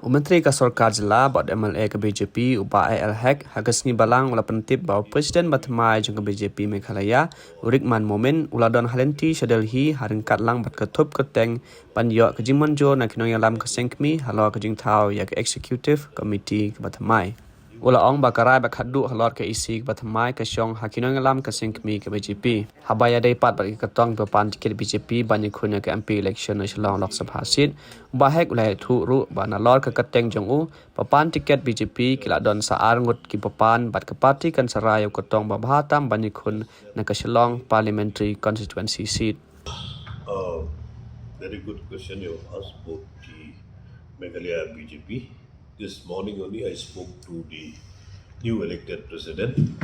Menteri ka Sarkar Jila bot MLA ke BJP upa IL hack hagasni balang ula pentip bau Presiden Thymmai jeng ke BJP Meghalaya Urikman Momen uladon halenti Delhi haringkat lang bat ketup keteng panyo ke Jimonjo na kinong yalam ke Sengkmi halo ke jing tau ya ke Executive Committee ke Thymmai. Ula ong bakarai bakhadu halor ke isi ke Thymmai ke syong hakinong yalam ke Sengkmi ke BJP. Habaya daipat bat ketong bepan tiket BJP banyak kunya ke MP election nasional Lok Sabha seat. Bahek ulai thu ru bana lor ke keteng jong u papan tiket BJP kila don saar ngut ki papan bat ke parti kan sarai ketong babahatam banyak kun na ke Shillong parliamentary constituency seat. Very good question you asked about the Meghalaya BJP. This morning only I spoke to the new elected president.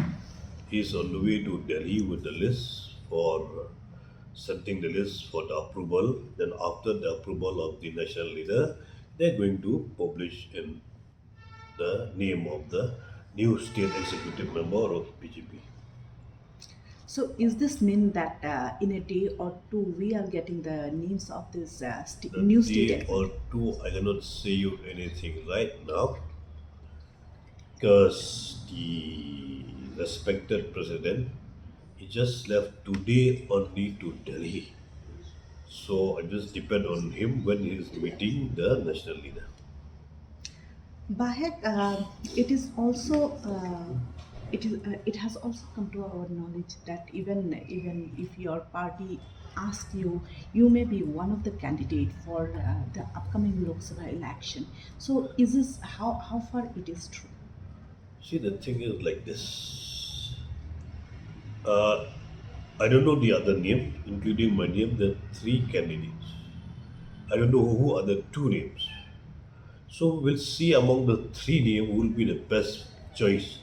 He's on the way to Delhi with the list for setting the list for the approval. Then after the approval of the national leader, they're going to publish in the name of the new state executive member of BJP. So, is this mean that in a day or two we are getting the names of this new state? Day or two, I cannot say you anything right now because the respected president he just left today only to Delhi. So I just depend on him when he is meeting the national leader. Bahek, it is also it has also come to our knowledge that even if your party asks you, you may be one of the candidate for the upcoming Lok Sabha election. So, is this how far it is true? See, the thing is like this. I don't know the other name, including my name. There are 3 candidates. I don't know who are the 2 names. So we'll see among the 3 names who will be the best choice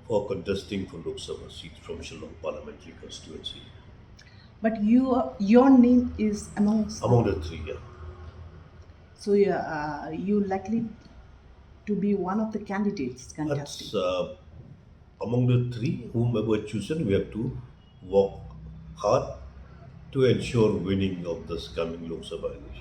for contesting for Lok Sabha seats from Shillong parliamentary constituency. But your name is among the 3, yeah. So you likely to be one of the candidates contesting. That's among the 3, whomever chosen, we have to work hard to ensure winning of this coming Lok Sabha election.